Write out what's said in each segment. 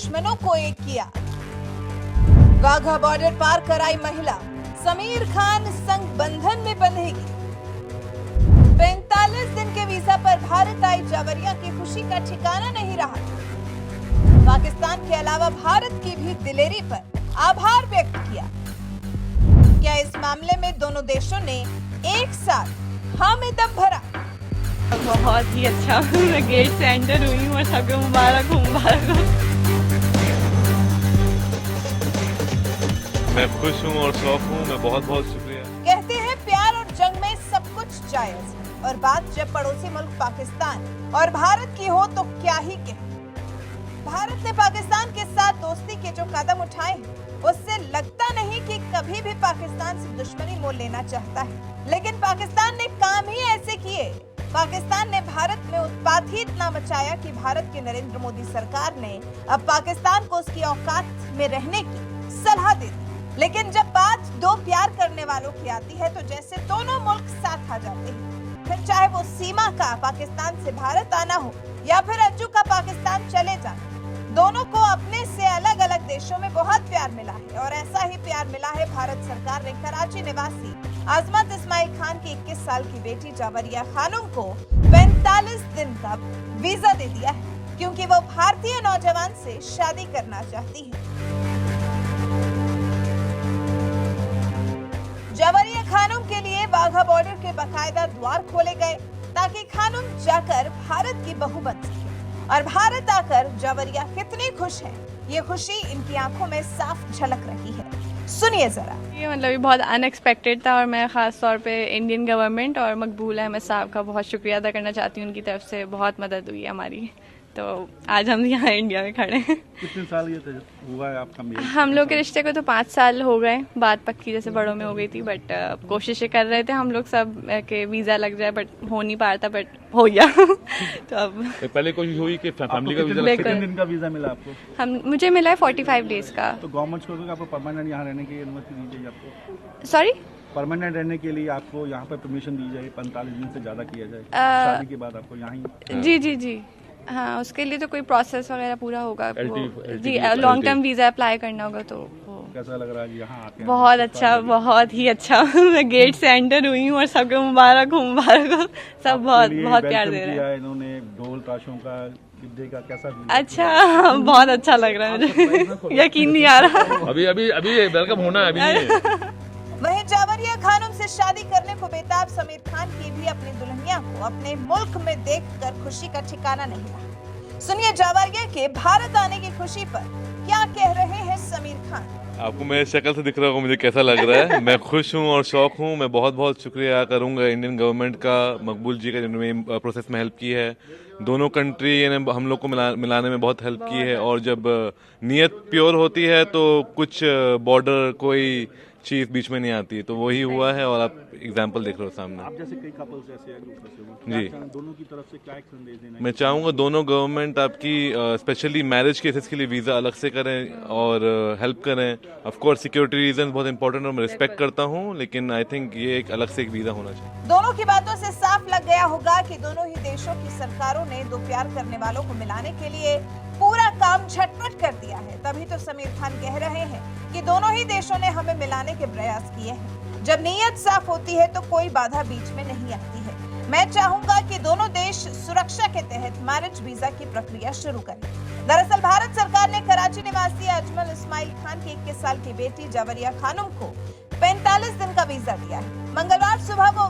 दुश्मनों को एक किया। वाघा बॉर्डर पार कराई महिला, समीर खान संग बंधन में बंधेगी। 45 दिन के वीजा पर भारत आई जावरिया की खुशी का ठिकाना नहीं रहा। पाकिस्तान के अलावा भारत की भी दिलेरी पर आभार व्यक्त किया। क्या इस मामले में दोनों देशों ने एक साथ हाँ में दम भरा? बहुत ही अच्छा। मैं गेट से एंटर हुई हूँ और सबको मुबारक हो, मुबारक हो। मैं खुश हूँ और शौक हूँ। मैं बहुत बहुत शुक्रिया। कहते हैं प्यार और जंग में सब कुछ जायज है, और बात जब पड़ोसी मुल्क पाकिस्तान और भारत की हो तो क्या ही कहें। भारत ने पाकिस्तान के साथ दोस्ती के जो कदम उठाए हैं, उससे लगता नहीं कि कभी भी पाकिस्तान से दुश्मनी मोल लेना चाहता है। लेकिन पाकिस्तान ने काम ही ऐसे किए। पाकिस्तान ने भारत में उत्पात ही इतना मचाया कि भारत की नरेंद्र मोदी सरकार ने अब पाकिस्तान को उसकी औकात में रहने की सलाह दे दी। लेकिन जब बात दो प्यार करने वालों की आती है तो जैसे दोनों मुल्क साथ आ जाते हैं। फिर चाहे वो सीमा का पाकिस्तान से भारत आना हो या फिर अंजू का पाकिस्तान चले जाना, दोनों को अपने से अलग अलग देशों में बहुत प्यार मिला है। और ऐसा ही प्यार मिला है भारत सरकार ने कराची निवासी अजमत इस्माइल खान की 21 साल की बेटी जावरिया खानम को 45 दिन का वीजा दे दिया है, क्योंकि वो भारतीय नौजवान से शादी करना चाहती है। जावरिया खानम के लिए वाघा बॉर्डर के बाकायदा द्वार खोले गए ताकि खानम जाकर भारत की बहू बन सके। और भारत आकर जावरिया कितनी खुश है, ये खुशी इनकी आंखों में साफ झलक रही है। सुनिए जरा। ये मतलब ये बहुत अनएक्सपेक्टेड था और मैं खास तौर पे इंडियन गवर्नमेंट और मकबूल अहमद साहब का बहुत शुक्रिया अदा करना चाहती हूँ। उनकी तरफ से बहुत मदद हुई है हमारी, तो आज हम यहाँ इंडिया में खड़े हैं। कितने साल ये हुआ है आपका मेल? हम लोग के रिश्ते को तो 5 साल हो गए। बात पक्की जैसे बड़ों में हो गई थी, बट कोशिशें कर रहे थे हम लोग सब के वीज़ा लग जाए, बट हो नहीं पा रहा था, बट हो गया। तो अब पहले कोशिश हुई कि फैमिली का वीजा बिल्कुल। कितने दिन का वीजा मिला आपको? मुझे मिला है 45 डेज का। तो गवर्नमेंट को आपको परमानेंट यहाँ रहने की अनुमति दी जाएगी आपको? सॉरी, परमानेंट रहने के लिए आपको यहाँ पर परमिशन दी जाए, 45 दिन से ज्यादा किया जाए शादी के बाद आपको यहाँ जी जी जी हाँ, उसके लिए तो कोई प्रोसेस वगैरह पूरा होगा। LT जी, लॉन्ग टर्म वीजा अप्लाई करना होगा। तो कैसा लग रहा है यहाँ आके? बहुत अच्छा, बहुत ही अच्छा। मैं गेट से एंटर हुई हूँ और सबको मुबारक हो, मुबारक हो। सब बहुत बहुत प्यार दे रहे हैं। इन्होंने ढोल ताशों का गिद्दे का कैसा? अच्छा, बहुत अच्छा लग रहा है मुझे। यकीन नहीं आ रहा। अभी अभी अभी वेलकम होना है, अभी नहीं है। वहीं जावरिया खानम से शादी करने को बेताब समीर खान की भी अपनी दुल्हनिया को अपने मुल्क में देखकर खुशी का ठिकाना नहीं रहा। सुनिए जावरिया के भारत आने की खुशी पर क्या कह रहे हैं समीर खान। आपको मेरे शक्ल से दिख रहा होगा मुझे कैसा लग रहा है। मैं खुश हूँ और शौक हूँ। मैं बहुत बहुत शुक्रिया करूँगा इंडियन गवर्नमेंट का, मकबूल जी का, जिन्होंने प्रोसेस में हेल्प की है। दोनों कंट्री ने हम लोग को मिलाने में बहुत हेल्प की है। और जब नीयत प्योर होती है तो कुछ बॉर्डर कोई चीज बीच में नहीं आती, तो वही हुआ है। और आप एग्जाम्पल देख रहे हो सामने। आप जैसे कई कपल्स ऐसे हैं जो फंसे हुए जी। हैं, दोनों की तरफ से क्या एक संदेश देना है? मैं चाहूँगा दोनों गवर्नमेंट आपकी स्पेशली मैरिज केसेस के लिए वीज़ा अलग से करें और हेल्प करें। ऑफ कोर्स सिक्योरिटी रीजन बहुत इंपॉर्टेंट और मैं रिस्पेक्ट करता हूँ, लेकिन आई थिंक ये एक अलग से एक वीज़ा होना चाहिए। दोनों की बातों से साफ लग गया होगा कि दोनों ही देशों की सरकारों ने दो प्यार करने वालों को मिलाने के लिए पूरा काम झटपट कर दिया है। तभी तो समीर खान कह रहे हैं कि दोनों ही देशों ने हमें मिलाने के प्रयास किए हैं। जब नीयत साफ होती है तो कोई बाधा बीच में नहीं आती है। मैं चाहूंगा कि दोनों देश सुरक्षा के तहत मैरिज वीजा की प्रक्रिया शुरू करें। दरअसल भारत सरकार ने कराची निवासी अजमल इस्माइल खान की 21 साल की बेटी जावरिया खानम को 45 दिन का वीजा दिया है। मंगलवार सुबह वो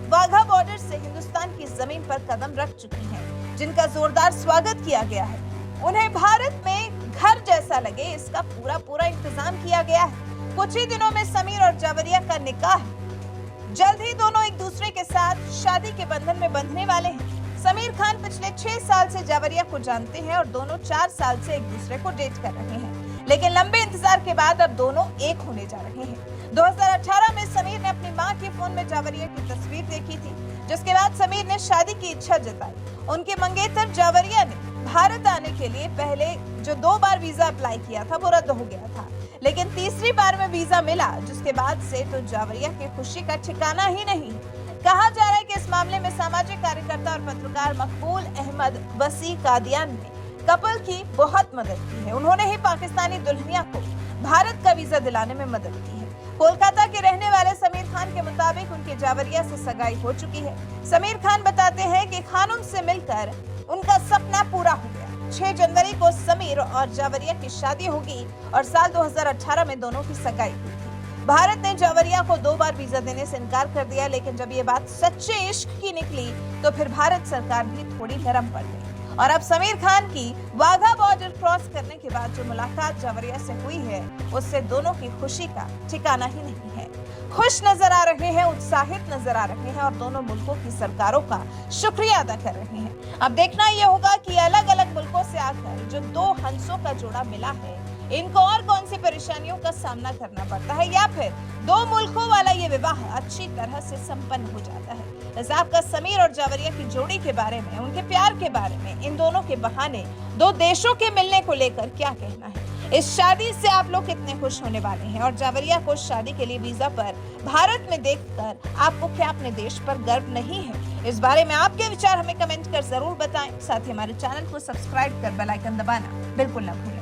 वाघा बॉर्डर से हिंदुस्तान की जमीन पर कदम रख चुकी हैं, जिनका जोरदार स्वागत किया गया है। उन्हें भारत में घर जैसा लगे, इसका पूरा इंतजाम किया गया है। कुछ ही दिनों में समीर और जावरिया का निकाह है। जल्द ही दोनों एक दूसरे के साथ शादी के बंधन में बंधने वाले हैं। समीर खान पिछले 6 साल से जावरिया को जानते हैं और दोनों 4 साल से एक दूसरे को डेट कर रहे हैं। लेकिन लंबे इंतजार के बाद अब दोनों एक होने जा रहे हैं। 2018 में समीर ने अपनी मां के फोन में जावरिया की तस्वीर देखी थी, जिसके बाद समीर ने शादी की इच्छा जताई। उनके मंगेतर जावरिया ने भारत आने के लिए पहले जो 2 बार वीजा अप्लाई किया था वो रद्द हो गया था, लेकिन तीसरी बार में वीजा मिला, जिसके बाद से तो जावरिया की खुशी का ठिकाना ही नहीं। कहा जा रहा है कि इस मामले में सामाजिक कार्यकर्ता और पत्रकार मकबूल अहमद वसी कादियान ने कपल की बहुत मदद की है। उन्होंने ही पाकिस्तानी दुल्हनिया को भारत का वीजा दिलाने में मदद की है। कोलकाता के रहने वाले समीर खान के मुताबिक उनके जावरिया से सगाई हो चुकी है। समीर खान बताते हैं कि खानुम से मिलकर उनका सपना पूरा हो गया। 6 जनवरी को समीर और जावरिया की शादी होगी और साल 2018 में दोनों की सगाई हुई थी। भारत ने जावरिया को 2 बार वीजा देने से इनकार कर दिया, लेकिन जब ये बात सच्चे इश्क की निकली तो फिर भारत सरकार भी थोड़ी नरम पड़ गई और अब समीर खान की वाघा बॉर्डर क्रॉस करने के बाद जो मुलाकात जावरिया से हुई है उससे दोनों की खुशी का ठिकाना ही नहीं है। खुश नजर आ रहे हैं, उत्साहित नजर आ रहे हैं और दोनों मुल्कों की सरकारों का शुक्रिया अदा कर रहे हैं। अब देखना यह होगा कि अलग अलग मुल्कों से आकर जो 2 हंसों का जोड़ा मिला है इनको और कौन सी परेशानियों का सामना करना पड़ता है या फिर 2 मुल्कों वाला ये विवाह अच्छी तरह से संपन्न हो जाता है। वैसे आपका समीर और जावरिया की जोड़ी के बारे में, उनके प्यार के बारे में, इन दोनों के बहाने 2 देशों के मिलने को लेकर क्या कहना है? इस शादी से आप लोग कितने खुश होने वाले हैं और जावरिया को शादी के लिए वीजा पर भारत में देखकर आपको क्या अपने देश पर गर्व नहीं है? इस बारे में आपके विचार हमें कमेंट कर जरूर बताएं। साथ ही हमारे चैनल को सब्सक्राइब कर बेल आइकन दबाना बिल्कुल न भूलें।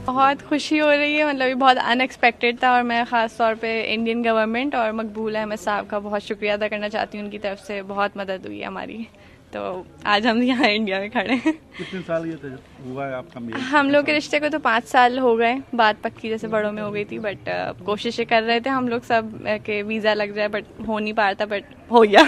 बहुत खुशी हो रही है, मतलब ये बहुत अनएक्सपेक्टेड था और मैं ख़ास तौर पे इंडियन गवर्नमेंट और मकबूल अहमद साहब का बहुत शुक्रिया अदा करना चाहती हूँ। उनकी तरफ से बहुत मदद हुई है हमारी, तो आज हम यहाँ इंडिया में खड़े हैं। कितने साल ये हुआ है आपका मेल? हम लोग के रिश्ते को तो 5 साल हो गए, बात पक्की जैसे बड़ों में हो गई थी, बट कोशिशें कर रहे थे हम लोग सब के वीज़ा लग जाए, बट हो नहीं पा रहा था, बट हो गया।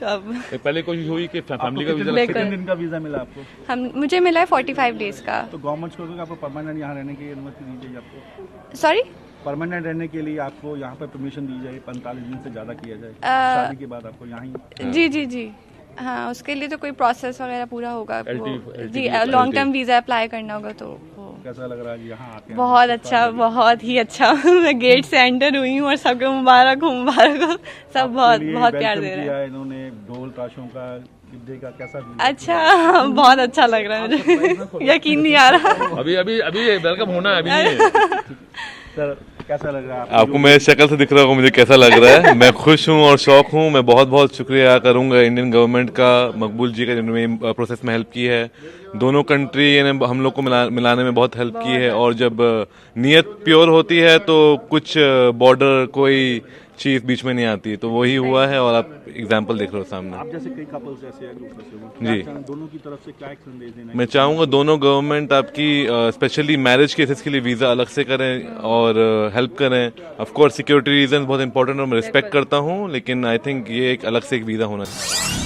तो अब पहले कोशिश हुई कि फैमिली का वीजा बिल्कुल। कितने दिन का वीजा मिला आपको? मुझे मिला है 45 डेज का। तो गवर्नमेंट को आपको परमानेंट यहाँ रहने की अनुमति दी जाएगी आपको? सॉरी, परमानेंट रहने के लिए आपको यहाँ पर परमिशन दी जाए, 45 दिन से ज्यादा किया जाए शादी के बाद आपको यहाँ ही? जी जी जी, हाँ, उसके लिए तो कोई प्रोसेस वगैरह पूरा होगा। LT जी, लॉन्ग टर्म वीजा अप्लाई करना होगा तो कैसा लग रहा है यहाँ आके? बहुत अच्छा, बहुत ही अच्छा। मैं गेट से एंटर हुई हूँ और सबको मुबारक हो, मुबारक हो। सब बहुत बहुत प्यार दे रहे हैं। इन्होंने ढोल ताशों का, गिद्दे का कैसा? अच्छा, बहुत अच्छा लग रहा है मुझे, यकीन नहीं आ रहा। अभी अभी अभी वेलकम होना है, अभी नहीं है। सर कैसा लग रहा है आपको मेरे शक्ल से दिख रहा होगा मुझे कैसा लग रहा है। मैं खुश हूँ और शौक हूँ। मैं बहुत बहुत शुक्रिया करूँगा इंडियन गवर्नमेंट का, मकबूल जी का जिन्होंने प्रोसेस में हेल्प की है। दोनों कंट्री ने हम लोग को मिलाने में बहुत हेल्प की है और जब नीयत प्योर होती है तो कुछ बॉर्डर कोई चीज बीच में नहीं आती, तो वही हुआ है और आप एग्जाम्पल देख रहे हो सामने। आप जैसे कई कपल्स ऐसे हैं जो फंसे हुए जी, हैं, दोनों की तरफ से क्या एक संदेश देना है? मैं चाहूँगा दोनों गवर्नमेंट आपकी स्पेशली मैरिज केसेस के लिए वीज़ा अलग से करें और हेल्प करें। ऑफ कोर्स सिक्योरिटी रीजन बहुत इंपॉर्टेंट और मैं रिस्पेक्ट करता हूँ, लेकिन आई थिंक ये एक अलग से एक वीज़ा होना चाहिए।